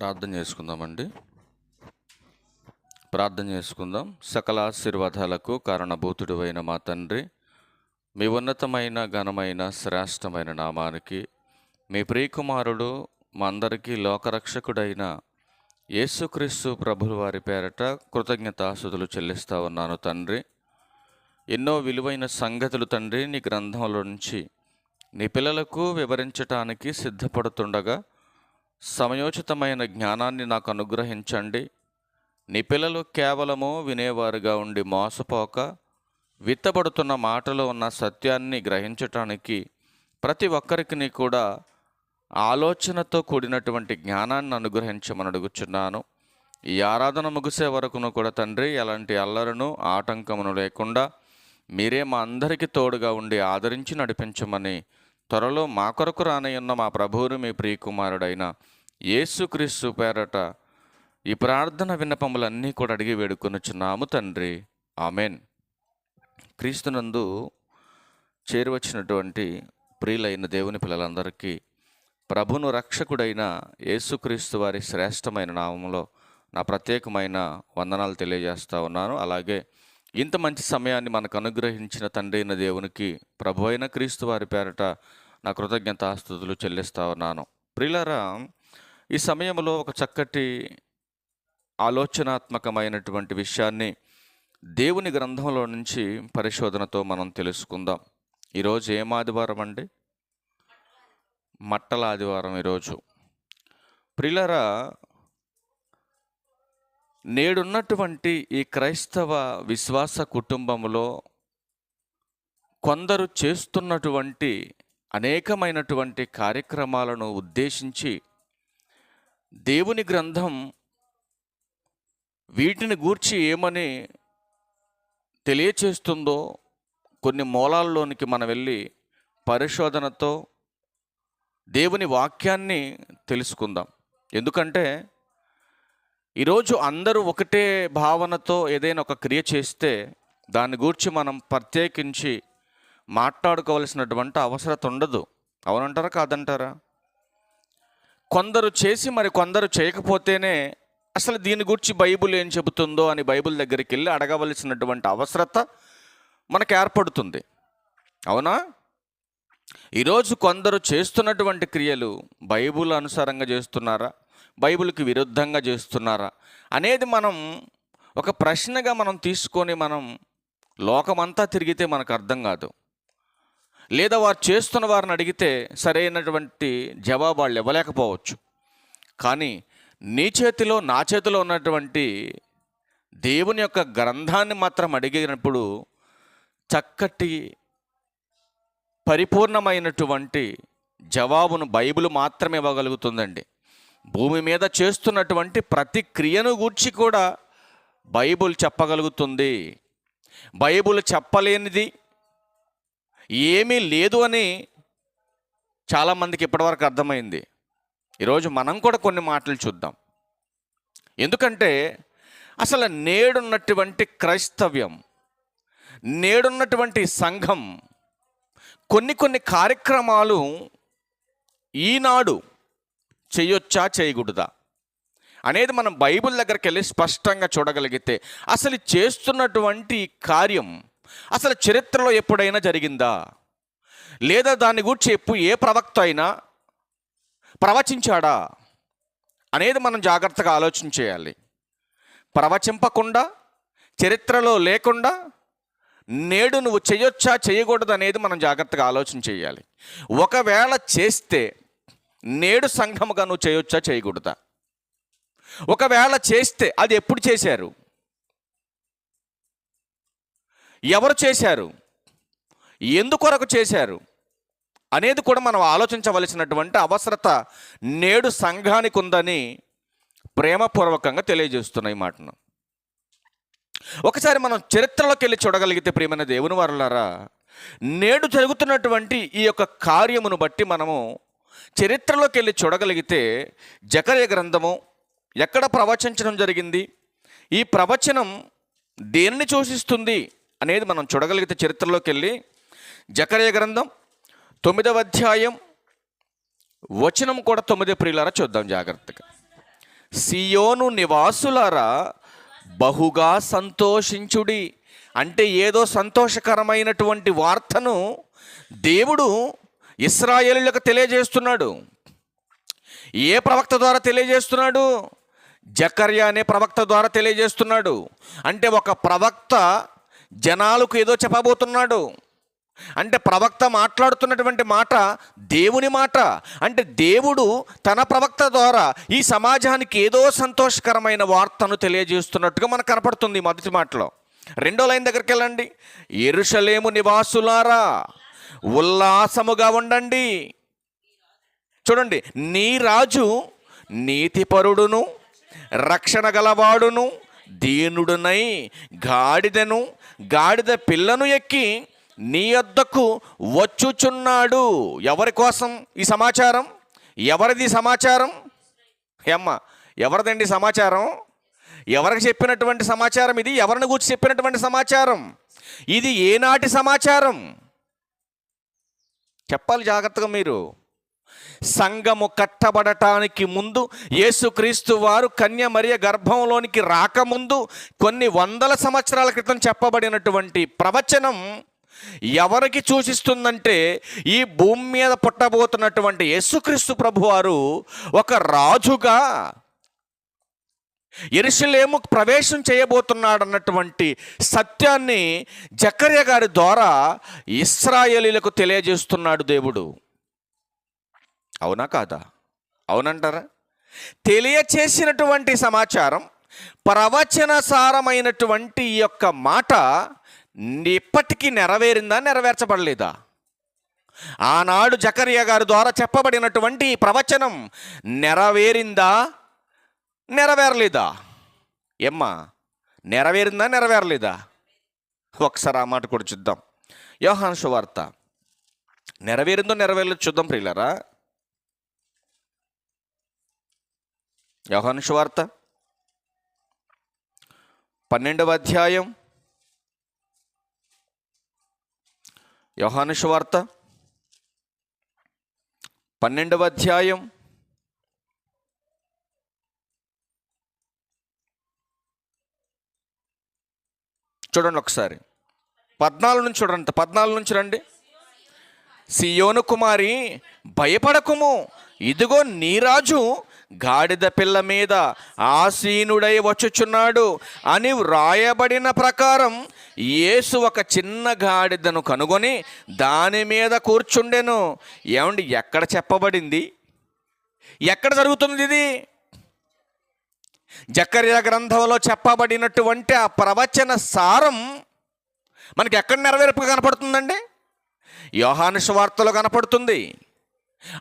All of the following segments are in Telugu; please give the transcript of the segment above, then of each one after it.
ప్రార్థన చేసుకుందామండి. ప్రార్థన చేసుకుందాం. సకల ఆశీర్వాదాలకు కారణభూతుడు అయిన మా తండ్రి, మీ ఉన్నతమైన ఘనమైన శ్రేష్టమైన నామానికి, మీ ప్రియకుమారుడు మా అందరికీ లోకరక్షకుడైన యేసుక్రీస్తు ప్రభుల వారి పేరట కృతజ్ఞతాస్తుతులు చెల్లిస్తా ఉన్నాను తండ్రి. ఎన్నో విలువైన సంగతులు తండ్రి నీ గ్రంథంలో నుంచి నీ పిల్లలకు వివరించటానికి సిద్ధపడుతుండగా సమయోచితమైన జ్ఞానాన్ని నాకు అనుగ్రహించండి. నీ పిల్లలు కేవలము వినేవారుగా ఉండి మోసపోక, విత్తబడుతున్న మాటలో ఉన్న సత్యాన్ని గ్రహించటానికి ప్రతి ఒక్కరికి కూడా ఆలోచనతో కూడినటువంటి జ్ఞానాన్ని అనుగ్రహించమని అడుగుచున్నాను. ఈ ఆరాధన ముగిసే వరకును కూడా తండ్రి ఎలాంటి అల్లరను ఆటంకమును లేకుండా మీరే మా అందరికీ తోడుగా ఉండి ఆదరించి నడిపించమని త్వరలో మా కొరకు రానయ్యున్న మా ప్రభువును మీ ప్రియకుమారుడైన యేసుక్రీస్తు పేరట ఈ ప్రార్థన విన్నపములన్నీ కూడా అడిగి వేడుకొనుచున్నాము తండ్రి, ఆమెన్. క్రీస్తునందు చేరువచ్చినటువంటి ప్రియులైన దేవుని పిల్లలందరికీ ప్రభును రక్షకుడైన యేసుక్రీస్తు వారి శ్రేష్టమైన నామంలో నా ప్రత్యేకమైన వందనాలు తెలియజేస్తూ ఉన్నాను. అలాగే ఇంత మంచి సమయాన్ని మనకు అనుగ్రహించిన తండ్రి అయిన దేవునికి ప్రభు అయిన క్రీస్తు వారి పేరట నా కృతజ్ఞతాస్తుతులు చెల్లిస్తూ ఉన్నాను. ప్రియులారా, ఈ సమయంలో ఒక చక్కటి ఆలోచనాత్మకమైనటువంటి విషయాన్ని దేవుని గ్రంథంలో నుంచి పరిశోధనతో మనం తెలుసుకుందాం. ఈరోజు ఏం ఆదివారం అండి? మట్టల ఆదివారం ఈరోజు. ప్రియులారా, నేడున్నటువంటి ఈ క్రైస్తవ విశ్వాస కుటుంబంలో కొందరు చేస్తున్నటువంటి అనేకమైనటువంటి కార్యక్రమాలను ఉద్దేశించి దేవుని గ్రంథం వీటిని గూర్చి ఏమని తెలియచేస్తుందో కొన్ని మూలాల్లోనికి మనం వెళ్ళి పరిశోధనతో దేవుని వాక్యాన్ని తెలుసుకుందాం. ఎందుకంటే ఈరోజు అందరూ ఒకటే భావనతో ఏదైనా ఒక క్రియ చేస్తే దాని గురించి మనం ప్రత్యేకించి మాట్లాడుకోవాల్సినటువంటి అవసరం ఉండదు. అవునంటారా కాదంటారా? కొందరు చేసి మరి కొందరు చేయకపోతేనే అసలు దీని గురించి బైబిల్ ఏం చెబుతుందో అని బైబిల్ దగ్గరికి వెళ్ళి అడగవలసినటువంటి అవసరత మనకు ఏర్పడుతుంది. అవునా? ఈరోజు కొందరు చేస్తున్నటువంటి క్రియలు బైబిల్ అనుసారంగా చేస్తున్నారా, బైబిల్కి విరుద్ధంగా చేస్తున్నారా అనేది మనం ఒక ప్రశ్నగా మనం తీసుకొని మనం లోకమంతా తిరిగితే మనకు అర్థం కాదు. లేదా వారు చేస్తున్న వారిని అడిగితే సరైనటువంటి జవాబు వాళ్ళు ఇవ్వలేకపోవచ్చు. కానీ నీ చేతిలో నా చేతిలో ఉన్నటువంటి దేవుని యొక్క గ్రంథాన్ని మాత్రం అడిగినప్పుడు చక్కటి పరిపూర్ణమైనటువంటి జవాబును బైబిల్ మాత్రమే ఇవ్వగలుగుతుందండి. భూమి మీద చేస్తున్నటువంటి ప్రతి క్రియను గూర్చి కూడా బైబిల్ చెప్పగలుగుతుంది. బైబిల్ చెప్పలేనిది ఏమీ లేదు అని చాలామందికి ఇప్పటివరకు అర్థమైంది. ఈరోజు మనం కూడా కొన్ని మాటలు చూద్దాం. ఎందుకంటే అసలు నేడున్నటువంటి క్రైస్తవ్యం, నేడున్నటువంటి సంఘం కొన్ని కార్యక్రమాలు ఈనాడు చేయొచ్చా చేయకూడదా అనేది మనం బైబిల్ దగ్గరికి వెళ్ళి స్పష్టంగా చూడగలిగితే అసలు చేస్తున్నటువంటి కార్యం అసలు చరిత్రలో ఎప్పుడైనా జరిగిందా, లేదా దాని గురించి ఏ ప్రవక్త అయినా ప్రవచించాడా అనేది మనం జాగ్రత్తగా ఆలోచన చేయాలి. ప్రవచింపకుండా, చరిత్రలో లేకుండా నేడు నువ్వు చేయొచ్చా చేయకూడదు అనేది మనం జాగ్రత్తగా ఆలోచన చేయాలి. ఒకవేళ చేస్తే నేడు సంఘముగా నువ్వు చేయొచ్చా చేయకూడదా? ఒకవేళ చేస్తే అది ఎప్పుడు చేశారు, ఎవరు చేశారు, ఎందుకొరకు చేశారు అనేది కూడా మనం ఆలోచించవలసినటువంటి అవసరత నేడు సంఘానికి ఉందని ప్రేమపూర్వకంగా తెలియజేస్తున్నాయి మాటను. ఒకసారి మనం చరిత్రలోకి వెళ్ళి చూడగలిగితే ప్రియమైన దేవుని వారలారా, నేడు జరుగుతున్నటువంటి ఈ యొక్క కార్యమును బట్టి మనము చరిత్రలోకి వెళ్ళి చూడగలిగితే జకర్యా గ్రంథము ఎక్కడ ప్రవచించడం జరిగింది, ఈ ప్రవచనం దేనిని సూచిస్తుంది అనేది మనం చూడగలిగితే చరిత్రలోకి వెళ్ళి జకర్యా గ్రంథం 9వ అధ్యాయం వచనం కూడా 9 ప్రియులారా చూద్దాం జాగ్రత్తగా. సియోను నివాసులారా బహుగా సంతోషించుడి. అంటే ఏదో సంతోషకరమైనటువంటి వార్తను దేవుడు ఇశ్రాయేలులకు తెలియజేస్తున్నాడు. ఏ ప్రవక్త ద్వారా తెలియజేస్తున్నాడు? జకర్యా అనే ప్రవక్త ద్వారా తెలియజేస్తున్నాడు. అంటే ఒక ప్రవక్త జనాలకు ఏదో చెప్పబోతున్నాడు. అంటే ప్రవక్త మాట్లాడుతున్నటువంటి మాట దేవుని మాట. అంటే దేవుడు తన ప్రవక్త ద్వారా ఈ సమాజానికి ఏదో సంతోషకరమైన వార్తను తెలియజేస్తున్నట్టుగా మనకు కనపడుతుంది మొదటి మాటలో. రెండో లైన్ దగ్గరికి వెళ్ళండి. యెరూషలేము నివాసులారా ఉల్లాసముగా ఉండండి. చూడండి, నీ రాజు నీతిపరుడును రక్షణ గలవాడును దీనుడునై గాడిద పిల్లను ఎక్కి నీ వద్దకు వచ్చుచున్నాడు. ఎవరి కోసం ఈ సమాచారం? ఎవరిది సమాచారం? ఎవరిదండి సమాచారం? ఎవరికి చెప్పినటువంటి సమాచారం ఇది? ఎవరిని గురించి చెప్పినటువంటి సమాచారం ఇది? ఏనాటి సమాచారం? చెప్పాలి జాగ్రత్తగా మీరు. సంఘము కట్టబడటానికి ముందు, యేసుక్రీస్తు వారు కన్య మరియ గర్భంలోనికి రాకముందు కొన్ని వందల సంవత్సరాల క్రితం చెప్పబడినటువంటి ప్రవచనం ఎవరికి సూచిస్తుందంటే, ఈ భూమి మీద పుట్టబోతున్నటువంటి యేసుక్రీస్తు ప్రభువారు ఒక రాజుగా యెరూషలేము ప్రవేశం చేయబోతున్నాడన్నటువంటి సత్యాన్ని జకర్యా గారి ద్వారా ఇశ్రాయేలీలకు తెలియజేస్తున్నాడు దేవుడు. అవునా కాదా? అవునంటారా? తెలియచేసినటువంటి సమాచారం, ప్రవచనసారమైనటువంటి ఈ యొక్క మాట ఇప్పటికీ నెరవేరిందా, నెరవేర్చబడలేదా? ఆనాడు జకర్యా గారి ద్వారా చెప్పబడినటువంటి ప్రవచనం నెరవేరిందా, నెరవేరలేదా? నెరవేరిందా, నెరవేరలేదా? ఒకసారి ఆ మాట కూడా చూద్దాం. యోహాను సువార్త నెరవేరిందో నెరవేరలేదు చూద్దాం ప్రియులారా. యోహాను సువార్త 12వ అధ్యాయం. యోహాను సువార్త 12వ అధ్యాయం చూడండి ఒకసారి. 14 నుంచి చూడండి, 14 నుంచి రండి. సియోను కుమారి భయపడకుము, ఇదిగో నీ రాజు గాడిద పిల్ల మీద ఆసీనుడై వచ్చుచున్నాడు అని వ్రాయబడిన ప్రకారం యేసు ఒక చిన్న గాడిదను కనుగొని దాని మీద కూర్చుండెను. ఏమండి, ఎక్కడ చెప్పబడింది? ఎక్కడ జరుగుతుంది ఇది? జకర్యా గ్రంథంలో చెప్పబడినటువంటి ఆ ప్రవచన సారం మనకి ఎక్కడ నెరవేర్పుగా కనపడుతుందండి? యోహాను సువార్తలో కనపడుతుంది.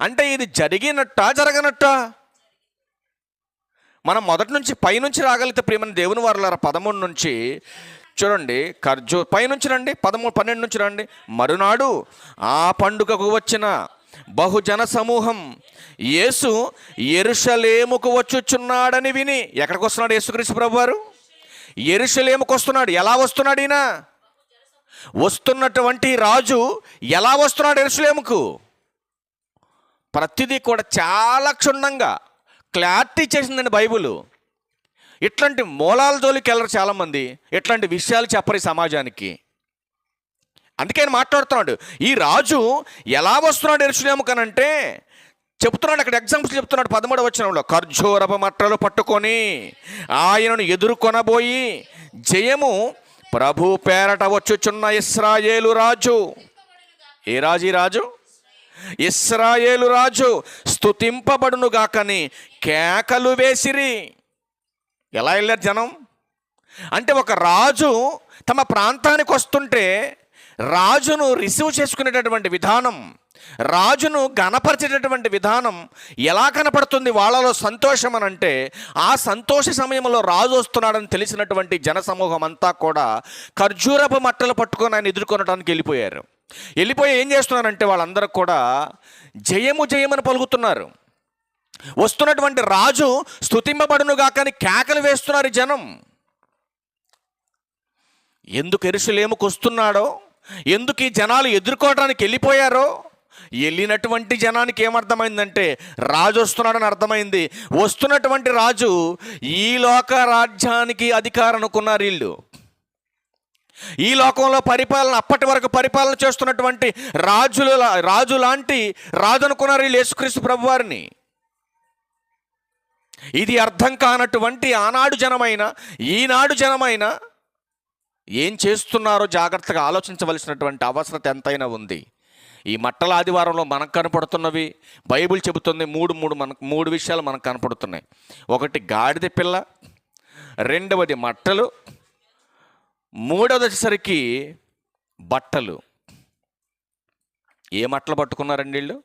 అంటే ఇది జరిగినట్టా, జరగనట్టా? మనం మొదటి నుంచి పైనుంచి రాగలిగితే ప్రియమైన దేవుని వారలారా 13 నుంచి చూడండి. పైనుంచి రండి, 12 నుంచి రండి. మరునాడు ఆ పండుగకు వచ్చిన బహుజన సమూహం యేసు యెరూషలేముకు వచ్చుచున్నాడని విని. ఎక్కడికి వస్తున్నాడు యేసుక్రీస్తు ప్రభువారు? యెరూషలేముకు వస్తున్నాడు. ఎలా వస్తున్నాడు ఈయన? వస్తున్నటువంటి రాజు ఎలా వస్తున్నాడు యెరూషలేముకు? ప్రతిదీ కూడా చాలా క్షుణ్ణంగా క్లారిటీ చేసిందండి బైబిల్. ఇట్లాంటి మూలాల జోలికి వెళ్ళరు చాలామంది, ఇట్లాంటి విషయాలు చెప్పరు ఈ సమాజానికి. అందుకే ఆయన మాట్లాడుతున్నాడు. ఈ రాజు ఎలా వస్తున్నాడు యెరూషలేముకనంటే చెప్తున్నాడు. అక్కడ ఎగ్జాంపుల్ చెప్తున్నాడు 13వ వచనంలో. ఖర్జూరపు మట్టలు పట్టుకొని ఆయనను ఎదుర్కొనబోయి జయము ప్రభు పేరట వచ్చుచున్న ఇశ్రాయేలు రాజు. ఏ రాజు? ఈ రాజు ఇశ్రాయేలు రాజు స్తుతింపబడును గాకని కేకలు వేసిరి. ఎలా వెళ్ళారు జనం? అంటే ఒక రాజు తమ ప్రాంతానికి వస్తుంటే రాజును రిసీవ్ చేసుకునేటటువంటి విధానం, రాజును గణపరిచేటటువంటి విధానం ఎలా కనపడుతుంది వాళ్ళలో? సంతోషం అని అంటే ఆ సంతోష సమయంలో రాజు వస్తున్నాడని తెలిసినటువంటి జనసమూహం అంతా కూడా ఖర్జూరపు మట్టలు పట్టుకొని ఆయన ఎదుర్కొనడానికి వెళ్ళిపోయారు. వెళ్ళిపోయి ఏం చేస్తున్నారంటే వాళ్ళందరూ కూడా జయము జయమని పలుకుతున్నారు. వస్తున్నటువంటి రాజు స్తుతింపబడునుగా కానీ కేకలు వేస్తున్నారు జనం. ఎందుకు యెరూషలేముకు వస్తున్నాడో, ఎందుకు ఈ జనాలు ఎదుర్కోవడానికి వెళ్ళిపోయారో వెళ్ళినటువంటి జనానికి ఏమర్థమైందంటే రాజు వస్తున్నాడని అర్థమైంది. వస్తున్నటువంటి రాజు ఈ లోక రాజ్యానికి అధికారం అనుకున్నారు వీళ్ళు. ఈ లోకంలో పరిపాలన, అప్పటి వరకు పరిపాలన చేస్తున్నటువంటి రాజు లాంటి రాజు అనుకున్నారు వీళ్ళు యేసుక్రీస్తు ప్రభు వారిని. ఇది అర్థం కానటువంటి ఆనాడు జనమైన ఈనాడు జనమైన ఏం చేస్తున్నారో జాగ్రత్తగా ఆలోచించవలసినటువంటి అవసరత ఎంతైనా ఉంది. ఈ మట్టల ఆదివారంలో మనకు కనపడుతున్నవి బైబిల్ చెబుతుంది మూడు విషయాలు మనకు కనపడుతున్నాయి. ఒకటి గాడిద పిల్ల, రెండవది మట్టలు, మూడవది వచ్చేసరికి బట్టలు. ఏ మట్టలు పట్టుకున్నారండి వీళ్ళు?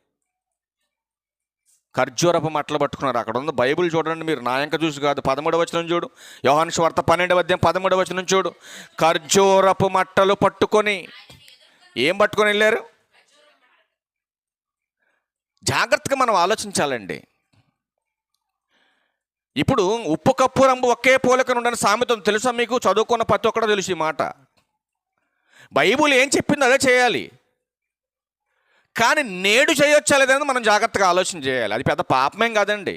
ఖర్జూరపు మట్టలు పట్టుకున్నారు. అక్కడ ఉంది బైబిల్ చూడండి మీరు, నాయంక చూసి కాదు. 13వ వచనం చూడు, యోహాను సువార్త 12వ అధ్యాయం 13వ వచనం చూడు. ఖర్జూరపు మట్టలు పట్టుకొని ఏం పట్టుకొని వెళ్ళారు? జాగ్రత్తగా మనం ఆలోచించాలండి. ఇప్పుడు ఉప్పు కప్పు రంబు ఒకే పోలిక ఉండని సామెత తెలుసా మీకు? చదువుకున్న ప్రతి ఒక్కడో తెలుసు ఈ మాట. బైబిల్ ఏం చెప్పింది అదే చేయాలి. కానీ నేడు చేయొచ్చా లేదని మనం జాగ్రత్తగా ఆలోచన చేయాలి. అది పెద్ద పాపమేం కాదండి.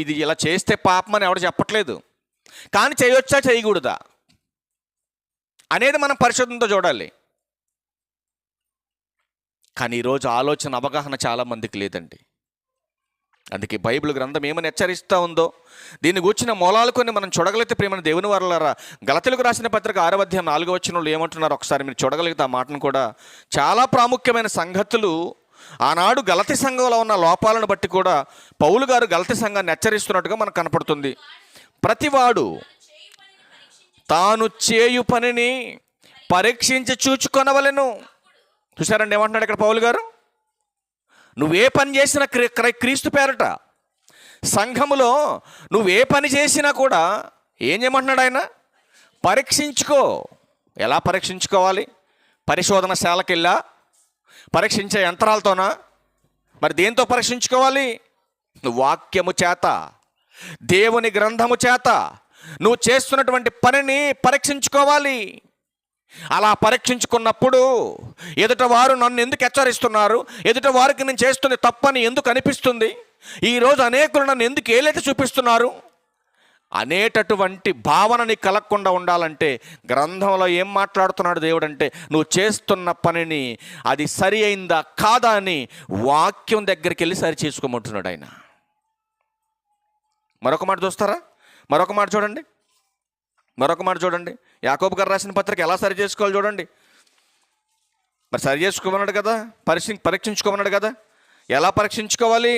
ఇది ఇలా చేస్తే పాపం అని ఎవడు చెప్పట్లేదు. కానీ చేయొచ్చా చేయకూడదా అనేది మనం పరిశోధనతో చూడాలి. కానీ ఈరోజు ఆలోచన అవగాహన చాలామందికి లేదండి. అందుకే బైబిల్ గ్రంథం ఏమని హెచ్చరిస్తూ ఉందో దీన్ని గూర్చిన మూలాలు కొన్ని మనం చూడగలిగితే ప్రియమైన దేవుని వారలారా, గలతీయులకు రాసిన పత్రిక 6వ అధ్యాయం 4వ వచనంలో ఏమంటున్నారు ఒకసారి మీరు చూడగలిగితే ఆ మాటను కూడా. చాలా ప్రాముఖ్యమైన సంగతులు ఆనాడు గలతీ సంఘంలో ఉన్న లోపాలను బట్టి కూడా పౌలు గారు గలతీ సంఘాన్ని హెచ్చరిస్తున్నట్టుగా మనకు కనపడుతుంది. ప్రతివాడు తాను చేయు పనిని పరీక్షించి చూచుకొనవలెను. చూసారండి ఏమంటున్నాడు ఇక్కడ పౌలు గారు? నువ్వే పని చేసినా క్రీస్తు పేరట సంఘములో నువ్వే పని చేసినా కూడా ఏం చేయమంటున్నాడు ఆయన? పరీక్షించుకో. ఎలా పరీక్షించుకోవాలి? పరిశోధనశాలకు వెళ్ళా? పరీక్షించే యంత్రాలతోనా? మరి దేంతో పరీక్షించుకోవాలి? నువ్వు వాక్యము చేత, దేవుని గ్రంథము చేత నువ్వు చేస్తున్నటువంటి పనిని పరీక్షించుకోవాలి. అలా పరీక్షించుకున్నప్పుడు ఎదుట వారు నన్ను ఎందుకు హెచ్చరిస్తున్నారు, ఎదుట వారికి నేను చేస్తుంది తప్పని ఎందుకు అనిపిస్తుంది, ఈరోజు అనేకులు నన్ను ఎందుకు ఏలైతే చూపిస్తున్నారు అనేటటువంటి భావన నీకు కలగకుండా ఉండాలంటే గ్రంథంలో ఏం మాట్లాడుతున్నాడు దేవుడు అంటే, నువ్వు చేస్తున్న పనిని అది సరి అయిందా కాదా అని వాక్యం దగ్గరికి వెళ్ళి సరి చేసుకోమంటున్నాడు ఆయన. మరొక మాట చూస్తారా? మరొక మాట చూడండి. యాకోబు గారు రాసిన పత్రిక ఎలా సరి చేసుకోవాలి చూడండి. మరి సరి చేసుకోమన్నాడు కదా, పరీక్షించుకోమన్నాడు కదా. ఎలా పరీక్షించుకోవాలి?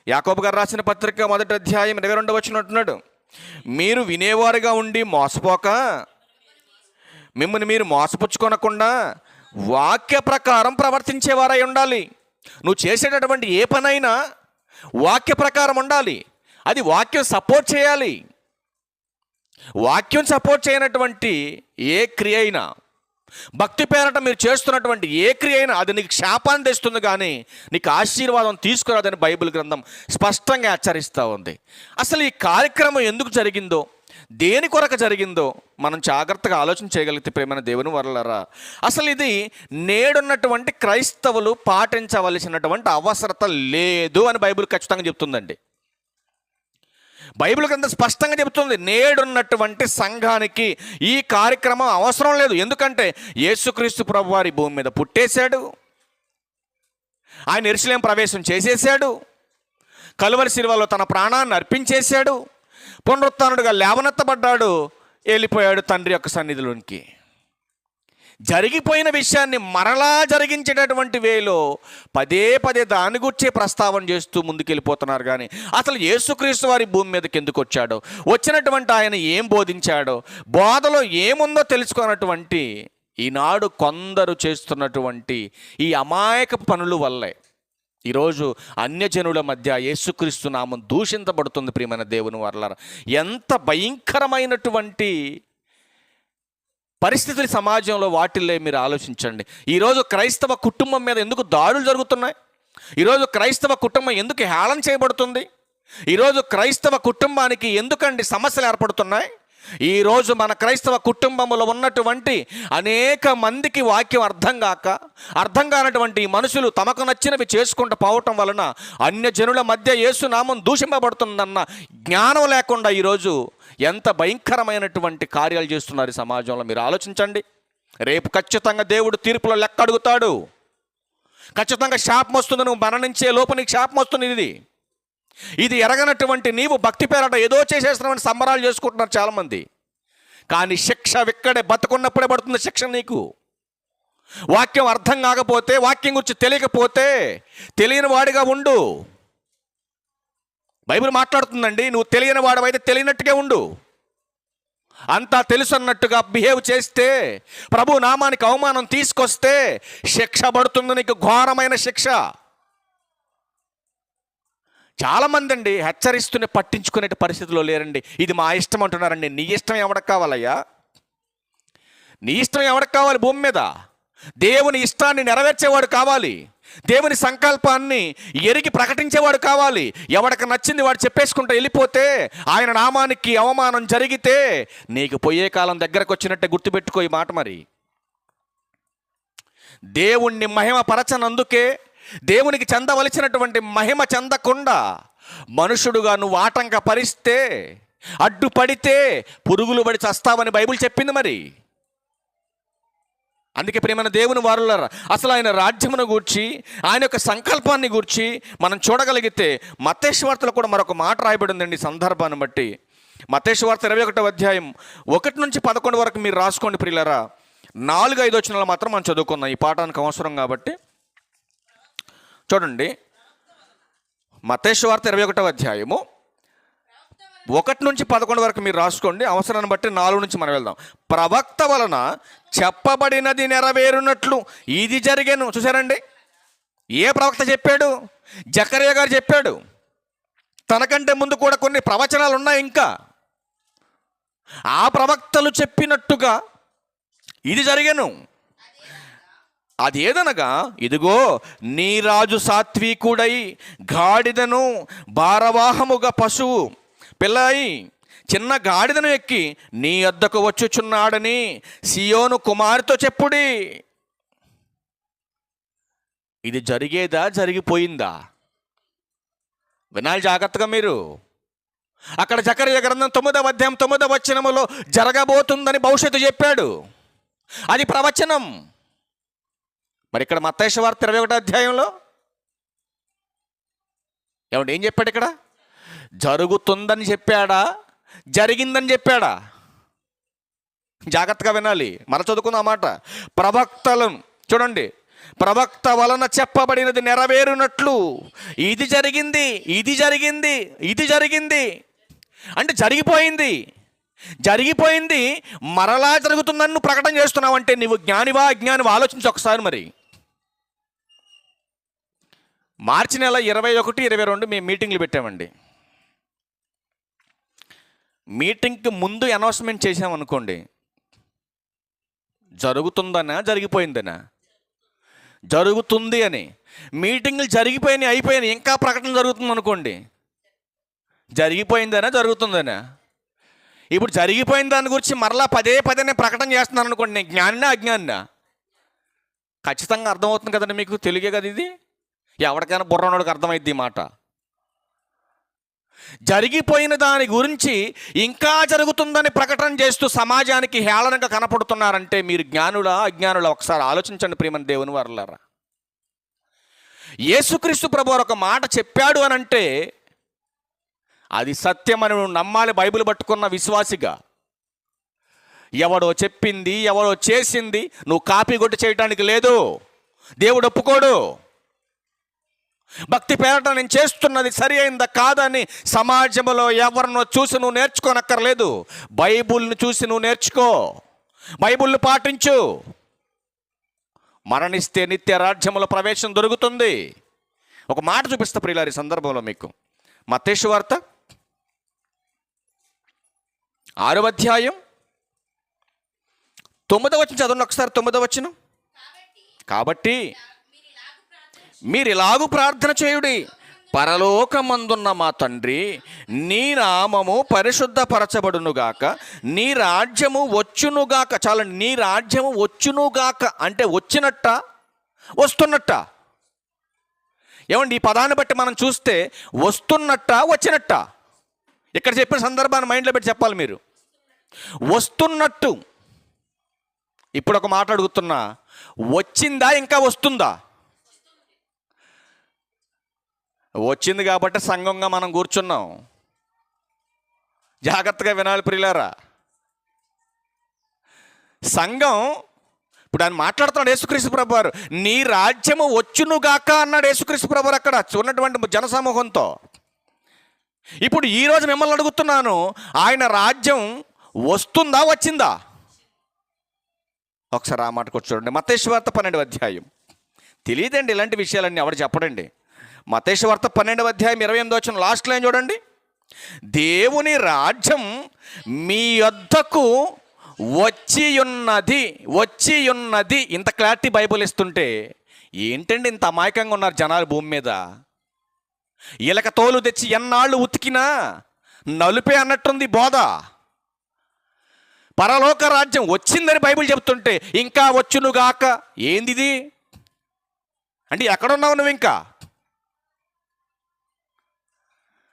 యాకోబు గారు రాసిన పత్రిక 1వ అధ్యాయం 22వ వచనం అంటున్నాడు, మీరు వినేవారుగా ఉండి మోసపోక, మిమ్మల్ని మీరు మోసపుచ్చుకొనకుండా వాక్య ప్రకారం ప్రవర్తించేవారై ఉండాలి. నువ్వు చేసేటటువంటి ఏ పనైనా వాక్య ప్రకారం ఉండాలి. అది వాక్యం సపోర్ట్ చేయాలి. వాక్యం సపోర్ట్ చేయనటువంటి ఏ క్రియ అయినా, భక్తి పేరట మీరు చేస్తున్నటువంటి ఏ క్రియ అయినా అది నీకు శాపాన్ని తెస్తుంది కానీ నీకు ఆశీర్వాదం తీసుకురాదని బైబిల్ గ్రంథం స్పష్టంగా హెచ్చరిస్తూ ఉంది. అసలు ఈ కార్యక్రమం ఎందుకు జరిగిందో, దేని కొరకు జరిగిందో మనం జాగ్రత్తగా ఆలోచన చేయగలిగితే ప్రేమైన దేవుని వరలరా, అసలు ఇది నేడున్నటువంటి క్రైస్తవులు పాటించవలసినటువంటి అవసరత లేదు అని బైబిల్ ఖచ్చితంగా చెప్తుందండి. బైబిల్ గ్రంథం స్పష్టంగా చెబుతుంది నేడున్నటువంటి సంఘానికి ఈ కార్యక్రమం అవసరం లేదు. ఎందుకంటే యేసుక్రీస్తు ప్రభు వారి భూమి మీద పుట్టేశాడు, ఆయన యెరూషలేము ప్రవేశం చేసేసాడు, కలువరి శిలువలో తన ప్రాణాన్ని అర్పించేశాడు, పునరుత్థానుడిగా లేవనెత్తబడ్డాడు, వెళ్ళిపోయాడు తండ్రి యొక్క సన్నిధిలోనికి. జరిగిపోయిన విషయాన్ని మరలా జరిగించేటటువంటి వేలో పదే దాని గురించే ప్రస్తావన చేస్తూ ముందుకెళ్ళిపోతున్నారు. కానీ అసలు యేసుక్రీస్తు వారి భూమి మీదకి ఎందుకు వచ్చాడో, వచ్చినటువంటి ఆయన ఏం బోధించాడో, బోధలో ఏముందో తెలుసుకున్నటువంటి ఈనాడు కొందరు చేస్తున్నటువంటి ఈ అమాయక పనుల వల్లే ఈరోజు అన్యజనుల మధ్య యేసుక్రీస్తు నామం దూషించబడుతుంది. ప్రియమైన దేవుని వారలారా, ఎంత భయంకరమైనటువంటి పరిస్థితులు సమాజంలో వాటిల్లే మీరు ఆలోచించండి. ఈరోజు క్రైస్తవ కుటుంబం మీద ఎందుకు దాడులు జరుగుతున్నాయి? ఈరోజు క్రైస్తవ కుటుంబం ఎందుకు హేళన చేయబడుతుంది? ఈరోజు క్రైస్తవ కుటుంబానికి ఎందుకండి సమస్యలు ఏర్పడుతున్నాయి? ఈరోజు మన క్రైస్తవ కుటుంబంలో ఉన్నటువంటి అనేక మందికి వాక్యం అర్థం కానటువంటి మనుషులు తమకు నచ్చినవి చేసుకుంటూ పోవటం వలన అన్యజనుల మధ్య యేసునామం దూషింపబడుతుందన్న జ్ఞానం లేకుండా ఈరోజు ఎంత భయంకరమైనటువంటి కార్యాలు చేస్తున్నారు ఈ సమాజంలో. మీరు ఆలోచించండి. రేపు ఖచ్చితంగా దేవుడు తీర్పులో లెక్క అడుగుతాడు. ఖచ్చితంగా శాపం వస్తుంది. నువ్వు మరణించే లోపు నీకు శాపం వస్తుంది. ఇది ఎరగనటువంటి నీవు భక్తి పేరట ఏదో చేసేస్తున్నామని సంబరాలు చేసుకుంటున్నారు చాలామంది. కానీ శిక్ష ఇక్కడే బతుకున్నప్పుడే పడుతుంది శిక్ష నీకు. వాక్యం అర్థం కాకపోతే, వాక్యం గురించి తెలియకపోతే తెలియని వాడిగా ఉండు. బైబిల్ మాట్లాడుతుందండి, నువ్వు తెలియని వాడవైతే తెలియనట్టుగా ఉండు. అంతా తెలుసు అన్నట్టుగా బిహేవ్ చేస్తే, ప్రభు నామానికి అవమానం తీసుకొస్తే శిక్ష పడుతుంది నీకు, ఘోరమైన శిక్ష. చాలామంది అండి హెచ్చరిస్తూనే పట్టించుకునే పరిస్థితిలో లేరండి. ఇది మా ఇష్టం అంటున్నారండి. నీ ఇష్టం ఎవరికి కావాలయ్యా? నీ ఇష్టం ఎవరికి కావాలి భూమి మీద? దేవుని ఇష్టాన్ని నెరవేర్చేవాడు కావాలి. దేవుని సంకల్పాన్ని ఎరిగి ప్రకటించేవాడు కావాలి. ఎవడికి నచ్చింది వాడు చెప్పేసుకుంటూ వెళ్ళిపోతే, ఆయన నామానికి అవమానం జరిగితే నీకు పోయే కాలం దగ్గరకు వచ్చినట్టే గుర్తుపెట్టుకో ఈ మాట. మరి దేవుణ్ణి మహిమ పరచనందుకే, దేవునికి చెందవలసినటువంటి మహిమ చెందకుండా మనుషుడుగా నువ్వు ఆటంకపరిస్తే, అడ్డుపడితే పురుగులు పడి చస్తావని బైబిల్ చెప్పింది. మరి అందుకే ప్రియమైన దేవుని వారులారా, అసలు ఆయన రాజ్యమును గూర్చి, ఆయన యొక్క సంకల్పాన్ని గూర్చి మనం చూడగలిగితే మత్తయి సువార్తలో కూడా మరొక మాట రాయబడి ఉందండి సందర్భాన్ని బట్టి. మత్తయి సువార్త 21వ అధ్యాయం 1 నుంచి 11 వరకు మీరు రాసుకోండి ప్రియులారా. 4-5 వచనాలు మాత్రం మనం చదువుకుందాం, ఈ పాఠానికి అవసరం కాబట్టి. చూడండి, మత్తయి సువార్త 21వ అధ్యాయము 1 నుంచి 11 వరకు మీరు రాసుకోండి. అవసరాన్ని బట్టి 4 నుంచి మనం వెళ్దాం. ప్రవక్త వలన చెప్పబడినది నెరవేరునట్లు ఇది జరిగేను. చూసారండి, ఏ ప్రవక్త చెప్పాడు? జకర్యా గారు చెప్పాడు. తనకంటే ముందు కూడా కొన్ని ప్రవచనాలు ఉన్నాయి. ఇంకా ఆ ప్రవక్తలు చెప్పినట్టుగా ఇది జరిగేను. అది ఏదనగా, ఇదిగో నీ రాజు సాత్వికుడై గాడిదను భారవాహముగా పశువు పిల్లాయి చిన్న గాడిదను ఎక్కి నీ వద్దకు వచ్చుచున్నాడని సియోను కుమార్తెతో చెప్పుడి. ఇది జరిగేదా, జరిగిపోయిందా? వినాలి జాగ్రత్తగా మీరు. అక్కడ జకర్యా గ్రంథం 9వ అధ్యాయం 9వ వచనములో జరగబోతుందని భవిష్యత్తు చెప్పాడు. అది ప్రవచనం. మరి ఇక్కడ మత్తయి సువార్త 21వ అధ్యాయంలో ఏం చెప్పాడు? ఇక్కడ జరుగుతుందని చెప్పాడా, జరిగిందని చెప్పాడా? జాగ్రత్తగా వినాలి. మన చదువుకుందాం ఆ మాట. ప్రవక్తలను చూడండి, ప్రవక్త వలన చెప్పబడినది నెరవేరునట్లు ఇది జరిగింది, ఇది జరిగింది, ఇది జరిగింది అంటే జరిగిపోయింది. జరిగిపోయింది మరలా జరుగుతుందని నువ్వు ప్రకటన చేస్తున్నావు అంటే నువ్వు జ్ఞానివా అజ్ఞానివా ఆలోచించి ఒకసారి. మరి మార్చి నెల 21, 22 మేము మీటింగ్లు పెట్టామండి. మీటింగ్కి ముందు అనౌన్స్మెంట్ చేసామనుకోండి, జరుగుతుందనా జరిగిపోయిందనా? జరుగుతుంది అని. మీటింగ్లు జరిగిపోయినాయి, అయిపోయినాయి, ఇంకా ప్రకటన జరుగుతుంది అనుకోండి, జరిగిపోయిందనా జరుగుతుందనా? ఇప్పుడు జరిగిపోయిన దాని గురించి మరలా పదే నేను ప్రకటన చేస్తున్నాను అనుకోండి, నేను జ్ఞానినా అజ్ఞానినా? ఖచ్చితంగా అర్థమవుతుంది కదండి మీకు. తెలుగే కదా ఇది. ఎవరికైనా బుర్రనోడికి అర్థమైద్ది ఈ మాట. జరిగిపోయిన దాని గురించి ఇంకా జరుగుతుందని ప్రకటన చేస్తూ సమాజానికి హేళనగా కనపడుతున్నారంటే మీరు జ్ఞానులా అజ్ఞానులా? ఒకసారి ఆలోచించండి ప్రియమైన దేవుని వారలారా. యేసుక్రీస్తు ప్రభువారు ఒక మాట చెప్పాడు అని అంటే అది సత్యమని నువ్వు నమ్మాలి. బైబిల్ పట్టుకున్న విశ్వాసిగా ఎవడో చెప్పింది, ఎవడో చేసింది నువ్వు కాపీ కొట్టి చేయటానికి లేదు. దేవుడు ఒప్పుకోడు. భక్తి పేరట నేను చేస్తున్నది సరి అయిందా కాదని సమాజంలో ఎవరినో చూసి నువ్వు నేర్చుకోనక్కర్లేదు. బైబిల్ని చూసి నువ్వు నేర్చుకో, బైబిల్ని పాటించు. మరణిస్తే నిత్య రాజ్యములో ప్రవేశం దొరుకుతుంది. ఒక మాట చూపిస్తా ప్రియులారి సందర్భంలో మీకు. మత్తయి సువార్త 6వ అధ్యాయం 9వ వచనం చదవండి ఒకసారి. 9వ వచనం. కాబట్టి మీరు ఇలాగూ ప్రార్థన చేయుడి, పరలోకమందున్న మా తండ్రి, నీ నామము పరిశుద్ధపరచబడునుగాక, నీ రాజ్యము వచ్చునుగాక. చాలండి, నీ రాజ్యము వచ్చునుగాక అంటే వచ్చినట్ట, వస్తున్నట్ట? ఏమండి, ఈ పదాన్ని బట్టి మనం చూస్తే వస్తున్నట్ట, వచ్చినట్ట? ఇక్కడ చెప్పిన సందర్భాన్ని మైండ్లో పెట్టి చెప్పాలి మీరు. వస్తున్నట్టు. ఇప్పుడు ఒక మాట అడుగుతున్నా, వచ్చిందా ఇంకా వస్తుందా? వచ్చింది కాబట్టి సంఘంగా మనం కూర్చున్నాం. జాగ్రత్తగా వినాలి ప్రియులారా. సంఘం ఇప్పుడు ఆయన మాట్లాడుతున్నాడు యేసుక్రీస్తు ప్రభువారు. నీ రాజ్యము వచ్చునుగాక అన్నాడు యేసుక్రీస్తు ప్రభువారు అక్కడ ఉన్నటువంటి జనసమూహంతో. ఇప్పుడు ఈరోజు మిమ్మల్ని అడుగుతున్నాను, ఆయన రాజ్యం వస్తుందా, వచ్చిందా? ఒకసారి ఆ మాటకు చూడండి. మత్తయి సువార్త 12వ అధ్యాయం. తెలియదండి ఇలాంటి విషయాలన్నీ ఎవరు చెప్పడండి. మత్తయి సువార్త 12వ అధ్యాయం 28వ వచనం లాస్ట్ లైన్ చూడండి. దేవుని రాజ్యం మీ యొద్దకు వచ్చి ఉన్నది. ఇంత క్లారిటీ బైబుల్ ఇస్తుంటే ఏంటండి ఇంత అమాయకంగా ఉన్నారు జనాలు భూమి మీద? ఇలక తోలు తెచ్చి ఎన్నాళ్ళు ఉతికినా నలుపే అన్నట్టుంది బోధ. పరలోక రాజ్యం వచ్చిందని బైబిల్ చెప్తుంటే ఇంకా వచ్చునుగాక ఏందిది అంటే ఎక్కడున్నావు నువ్వు? ఇంకా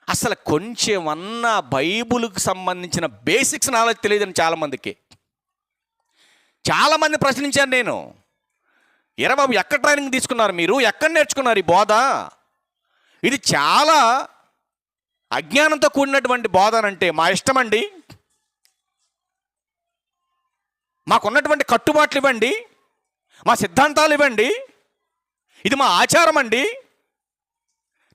అసలు కొంచెమన్నా బైబిల్కి సంబంధించిన బేసిక్స్ నాలెడ్జ్ తెలియదని చాలామందికి. చాలామంది ప్రశ్నించాను నేను, బాబు ఎక్కడ ట్రైనింగ్ తీసుకున్నారు మీరు, ఎక్కడ నేర్చుకున్నారు ఈ బోధ? ఇది చాలా అజ్ఞానంతో కూడినటువంటి బోధ అంటే మా ఇష్టం అండి, మాకున్నటువంటి కట్టుబాట్లు ఇవ్వండి, మా సిద్ధాంతాలు ఇవ్వండి, ఇది మా ఆచారం అండి.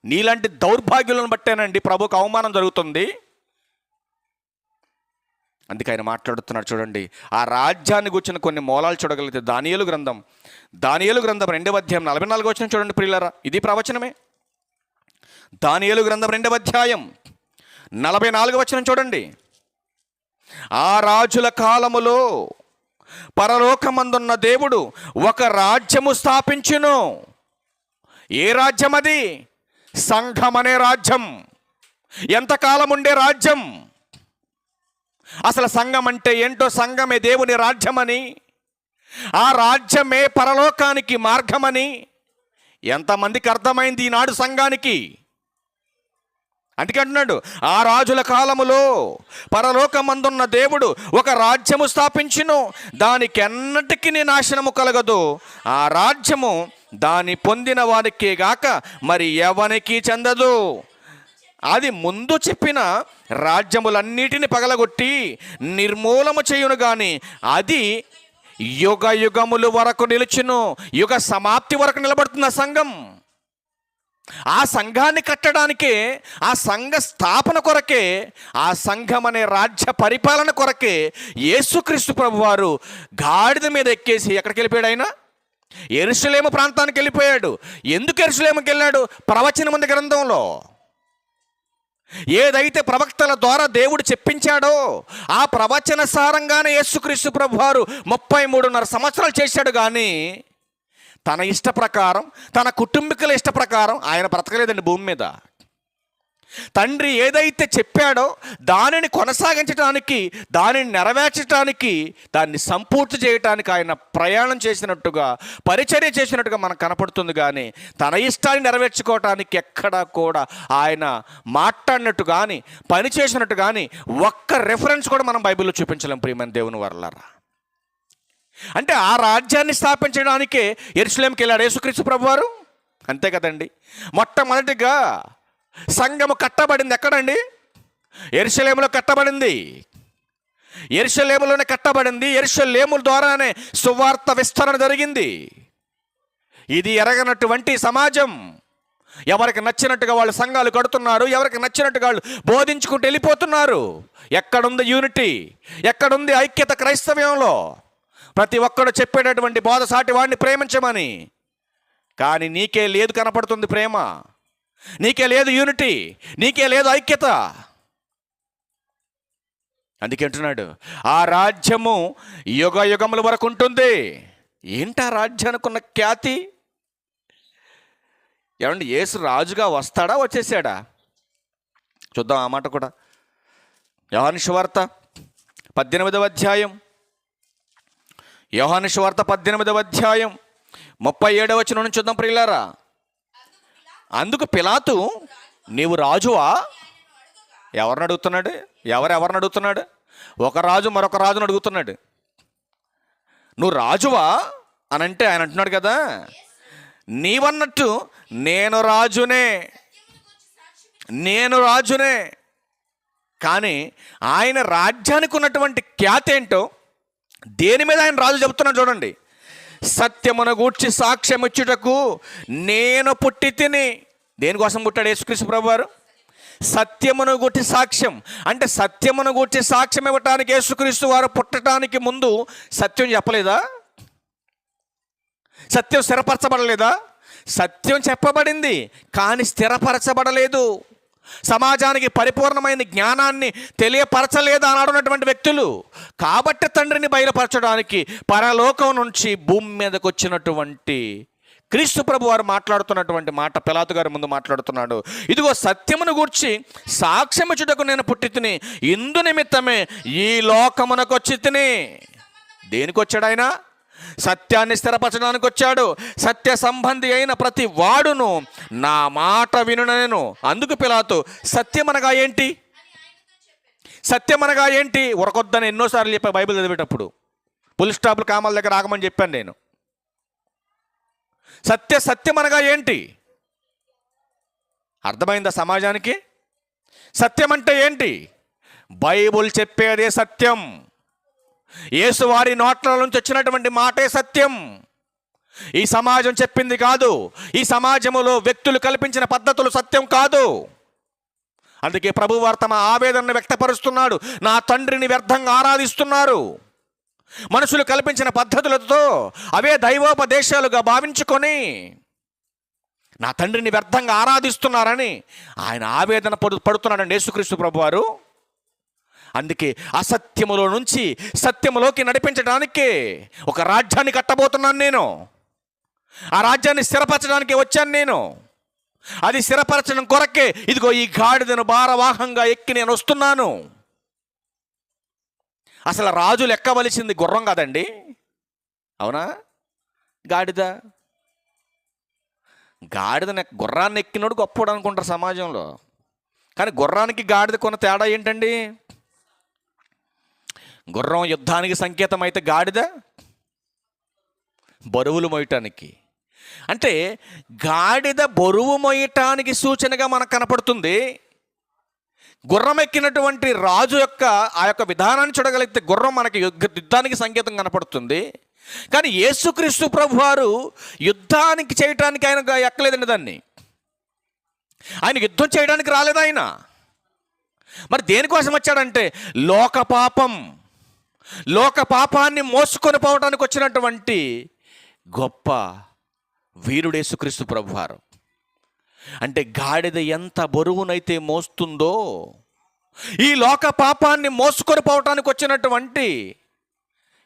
నీలాంటి దౌర్భాగ్యులను బట్టేనండి ప్రభుకు అవమానం జరుగుతుంది. అందుకే ఆయన మాట్లాడుతున్నాడు చూడండి. ఆ రాజ్యాన్ని కూర్చున్న కొన్ని మూలాలు చూడగలిగితే దానియేలు గ్రంథం 2వ అధ్యాయం 44వ వచనం చూడండి ప్రియులారా. ఇది ప్రవచనమే. దానియేలు గ్రంథం 2వ అధ్యాయం 44వ వచనం చూడండి. ఆ రాజుల కాలములో పరలోకమందున్న దేవుడు ఒక రాజ్యము స్థాపించును. ఏ రాజ్యం అది? సంఘం అనే రాజ్యం. ఎంతకాలం ఉండే రాజ్యం? అసలు సంఘం అంటే ఏంటో, సంఘమే దేవుని రాజ్యమని, ఆ రాజ్యమే పరలోకానికి మార్గమని ఎంతమందికి అర్థమైంది ఈనాడు సంఘానికి? అందుకే అంటున్నాడు, ఆ రాజుల కాలములో పరలోకమందున్న దేవుడు ఒక రాజ్యము స్థాపించును, దానికి ఎన్నటికీ నాశనము కలగదు. ఆ రాజ్యము దాని పొందిన వారికే గాక మరి ఎవనికి చెందదు. అది ముందు చెప్పిన రాజ్యములన్నిటిని పగలగొట్టి నిర్మూలము చేయును గాని అది యుగ యుగముల వరకు నిలుచును. యుగ సమాప్తి వరకు నిలబడుతున్న సంఘం. ఆ సంఘాన్ని కట్టడానికే, ఆ సంఘ స్థాపన కొరకే, ఆ సంఘం అనే రాజ్య పరిపాలన కొరకే యేసుక్రీస్తు ప్రభువారు గాడిద మీద ఎక్కేసి ఎక్కడికి వెళ్ళిపోయాడు? ఆయన యెరూషలేము ప్రాంతానికి వెళ్ళిపోయాడు. ఎందుకు యెరూషలేముకి వెళ్ళాడు? ప్రవచనం ఉంది గ్రంథంలో. ఏదైతే ప్రవక్తల ద్వారా దేవుడు చెప్పించాడో ఆ ప్రవచన సారంగానే యేసుక్రీస్తు ప్రభువారు 33.5 సంవత్సరాలు చేశాడు. కానీ తన ఇష్ట ప్రకారం, తన కుటుంబీకుల ఇష్ట ప్రకారం ఆయన బ్రతకలేదండి భూమి మీద. తండ్రి ఏదైతే చెప్పాడో దానిని కొనసాగించడానికి, దానిని నెరవేర్చడానికి, దాన్ని సంపూర్తి చేయడానికి ఆయన ప్రయాణం చేసినట్టుగా, పరిచర్య చేసినట్టుగా మనకు కనపడుతుంది. కానీ తన ఇష్టాన్ని నెరవేర్చుకోవటానికి ఎక్కడా కూడా ఆయన మాట్లాడినట్టు కానీ, పని చేసినట్టు కానీ ఒక్క రెఫరెన్స్ కూడా మనం బైబిల్లో చూపించలేం ప్రియమైన దేవుని వర్లారా. అంటే ఆ రాజ్యాన్ని స్థాపించడానికే యెరూషలేముకి వెళ్ళాడు యేసుక్రీస్తు ప్రభువారు. అంతే కదండి. మొట్టమొదటిగా సంఘము కట్టబడింది ఎక్కడండి? యెరూషలేములో కట్టబడింది. యెరూషలేములోనే కట్టబడింది. యెరూషలేము ద్వారానే సువార్త విస్తరణ జరిగింది. ఇది ఎరగనటువంటి సమాజం. ఎవరికి నచ్చినట్టుగా వాళ్ళు సంఘాలు కడుతున్నారు, ఎవరికి నచ్చినట్టుగా వాళ్ళు బోధించుకుంటూ వెళ్ళిపోతున్నారు. ఎక్కడుంది యూనిటీ? ఎక్కడుంది ఐక్యత క్రైస్తవ్యంలో? ప్రతి ఒక్కడు చెప్పేటటువంటి బోధ సాటి వాడిని ప్రేమించమని. కానీ నీకే లేదు కనపడుతుంది ప్రేమ, నీకే లేదు యూనిటీ, నీకే లేదు ఐక్యత. అందుకే అంటున్నాడు ఆ రాజ్యము యుగ యుగముల వరకు ఉంటుంది. ఏంటి ఆ రాజ్యానికి ఉన్న ఖ్యాతి? ఏమండి, యేసు రాజుగా వస్తాడా వచ్చేసాడా? చూద్దాం ఆ మాట కూడా. యోహాను సువార్త 18వ అధ్యాయం, యోహాను సువార్త 18వ అధ్యాయం 37వ వచనం నుంచి చూద్దాం ప్రియులారా. అందుకు పిలాతు, నీవు రాజువా? ఎవరిని అడుగుతున్నాడు? ఎవరిని అడుగుతున్నాడు? ఒక రాజు మరొక రాజును అడుగుతున్నాడు. నువ్వు రాజువా అని అంటే ఆయన అంటున్నాడు కదా, నీవన్నట్టు నేను రాజునే. కానీ ఆయన రాజ్యానికి ఉన్నటువంటి ఖ్యాతి ఏంటో, దేని మీద ఆయన రాజు చెబుతున్నాడు చూడండి. సత్యమును గూర్చి సాక్ష్యం ఇచ్చుటకు నేను పుట్టి తిని. దేనికోసం పుట్టాడు యేసుక్రీస్తు ప్రభువారు? సత్యమును గూర్చి సాక్ష్యం. అంటే సత్యమును గూర్చి సాక్ష్యం ఇవ్వటానికి యేసుక్రీస్తు వారు పుట్టడానికి ముందు సత్యం చెప్పలేదా? సత్యం స్థిరపరచబడలేదా? సత్యం చెప్పబడింది కానీ స్థిరపరచబడలేదు. సమాజానికి పరిపూర్ణమైన జ్ఞానాన్ని తెలియపరచలేదు అన్నటువంటి వ్యక్తులు. కాబట్టి తండ్రిని బయలుపరచడానికి పరలోకం నుంచి భూమి మీదకి వచ్చినటువంటి క్రీస్తు ప్రభు వారు మాట్లాడుతున్నటువంటి మాట పిలాతు గారి ముందు మాట్లాడుతున్నాడు. ఇదిగో సత్యమును గూర్చి సాక్ష్యము ఇచ్చుటకు నేను పుట్టి తిని, ఇందు నిమిత్తమే ఈ లోకమునకు వచ్చి తిని. దేనికి వచ్చాడు ఆయన? సత్యాన్ని స్థిరపరచడానికి వచ్చాడు. సత్య సంబంధి అయిన ప్రతి వాడును నా మాట వినునను. అందుకు పిలాతు, సత్యమనగా ఏంటి? సత్యమనగా ఏంటి? ఉరకొద్దని ఎన్నోసార్లు చెప్పా బైబిల్ చదివేటప్పుడు. పులి స్టాపులు కామాల దగ్గర ఆగమని చెప్పాను నేను. సత్యమనగా ఏంటి? అర్థమైందా సమాజానికి? సత్యం అంటే ఏంటి? బైబుల్ చెప్పేదే సత్యం. యేసు వారి నోట్ల నుంచి వచ్చినటువంటి మాటే సత్యం. ఈ సమాజం చెప్పింది కాదు. ఈ సమాజంలో వ్యక్తులు కల్పించిన పద్ధతులు సత్యం కాదు. అందుకే ప్రభువారు తమ ఆవేదనను వ్యక్తపరుస్తున్నాడు. నా తండ్రిని వ్యర్థంగా ఆరాధిస్తున్నారు. మనుషులు కల్పించిన పద్ధతులతో అవే దైవోపదేశాలుగా భావించుకొని నా తండ్రిని వ్యర్థంగా ఆరాధిస్తున్నారని ఆయన ఆవేదన పడుతున్నాడండి యేసుక్రీస్తు ప్రభువారు. అందుకే అసత్యములో నుంచి సత్యములోకి నడిపించడానికి ఒక రాజ్యాన్ని కట్టబోతున్నాను నేను. ఆ రాజ్యాన్ని స్థిరపరచడానికి వచ్చాను నేను. అది స్థిరపరచడం కొరకే ఇదిగో ఈ గాడిదను భారవాహంగా ఎక్కి నేను వస్తున్నాను. అసలు రాజులు ఎక్కవలసింది గుర్రం కాదండి, అవునా? గుర్రాన్ని ఎక్కినోడు గొప్పోడు అనుకుంటారు సమాజంలో. కానీ గుర్రానికి గాడిద కొన్న తేడా ఏంటండి? గుర్రం యుద్ధానికి సంకేతం అయితే గాడిద బరువులు మోయటానికి. అంటే గాడిద బరువు మోయటానికి సూచనగా మనకు కనపడుతుంది. గుర్రం ఎక్కినటువంటి రాజు యొక్క ఆ యొక్క విధానాన్ని చూడగలిగితే గుర్రం మనకి యుద్ధానికి సంకేతం కనపడుతుంది. కానీ యేసుక్రీస్తు ప్రభువారు యుద్ధానికి చేయటానికి ఆయన ఎక్కలేదండి దాన్ని. ఆయన యుద్ధం చేయడానికి రాలేదు ఆయన. మరి దేనికోసం వచ్చాడంటే లోక పాపాన్ని మోసుకొని పోవడానికి వచ్చినటువంటి గొప్ప వీరుడు యేసుక్రీస్తు ప్రభువారు. అంటే గాడిద ఎంత బరువునైతే మోస్తుందో, ఈ లోక పాపాన్ని మోసుకొని పోవటానికి వచ్చినటువంటి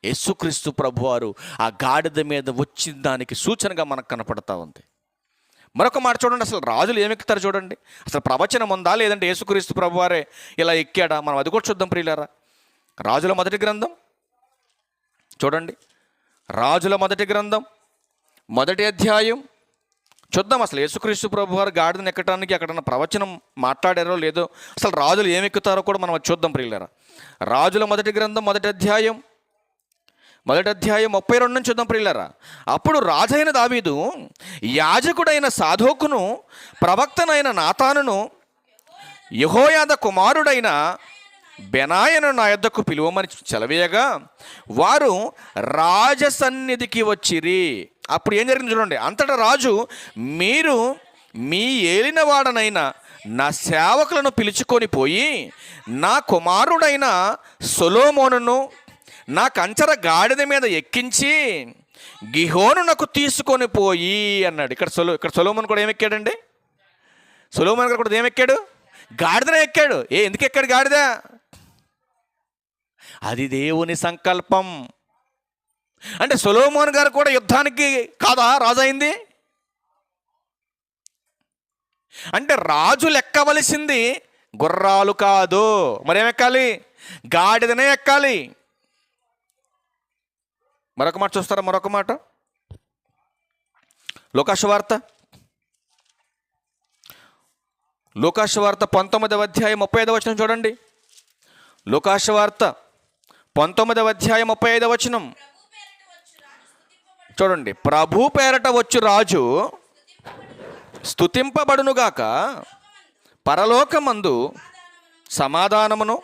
యేసుక్రీస్తు ప్రభువారు ఆ గాడిద మీద వచ్చిన దానికి సూచనగా మనకు కనపడతా ఉంది. మరొక మాట చూడండి, అసలు రాజులు ఏమెక్కుతారు చూడండి. అసలు ప్రవచనం ఉందా, లేదంటే యేసుక్రీస్తు ప్రభువారే ఇలా ఎక్కాడా? మనం అది కూడా చూద్దాం ప్రియులారా. రాజుల మొదటి గ్రంథం చూడండి. రాజుల మొదటి గ్రంథం 1వ అధ్యాయం చూద్దాం. అసలు యేసుక్రీస్తు ప్రభువారు గాడిదను ఎక్కడానికి ఎక్కడన్నా ప్రవచనం మాట్లాడారో లేదో, అసలు రాజులు ఏమెక్కుతారో కూడా మనం చూద్దాం ప్రియులారా. రాజుల మొదటి గ్రంథం 1వ అధ్యాయం 32 నుంచి చూద్దాం ప్రియులారా. అప్పుడు రాజైన దావీదు యాజకుడైన సాదోకును ప్రవక్తనైన నాతానును యెహోయాద కుమారుడైన బెనాయను నా యొద్దకు పిలువమని చెలవేయగా వారు రాజసన్నిధికి వచ్చిరి. అప్పుడు ఏం జరిగింది చూడండి. అంతటా రాజు, మీరు మీ ఏలినవాడనైన నా సేవకులను పిలుచుకొని పోయి నా కుమారుడైన సొలొమోనును నా కంచర గాడిద మీద ఎక్కించి గిహోనునకు తీసుకొని పోయి అన్నాడు. ఇక్కడ సొలొమోను కూడా ఏమెక్కాడండి? సొలొమోను కూడా ఏమెక్కాడు? గాడిదనే ఎక్కాడు. ఎందుకు ఎక్కాడు గాడిద? అది దేవుని సంకల్పం. అంటే సొలొమోను గారు కూడా యుద్ధానికి కాదా రాజు అయింది? అంటే రాజులు ఎక్కవలసింది గుర్రాలు కాదు, మరేమెక్కాలి? గాడిదనే ఎక్కాలి. మరొక మాట చూస్తారా? మరొక మాట లూకాసు వార్త 19వ అధ్యాయం 35వ వచనం చూడండి. లూకాసు వార్త 19వ అధ్యాయం 35వ వచనం చూడండి. ప్రభు పేరట వచ్చు రాజు స్తుతింపబడునుగాక, పరలోకమందు సమాధానమును.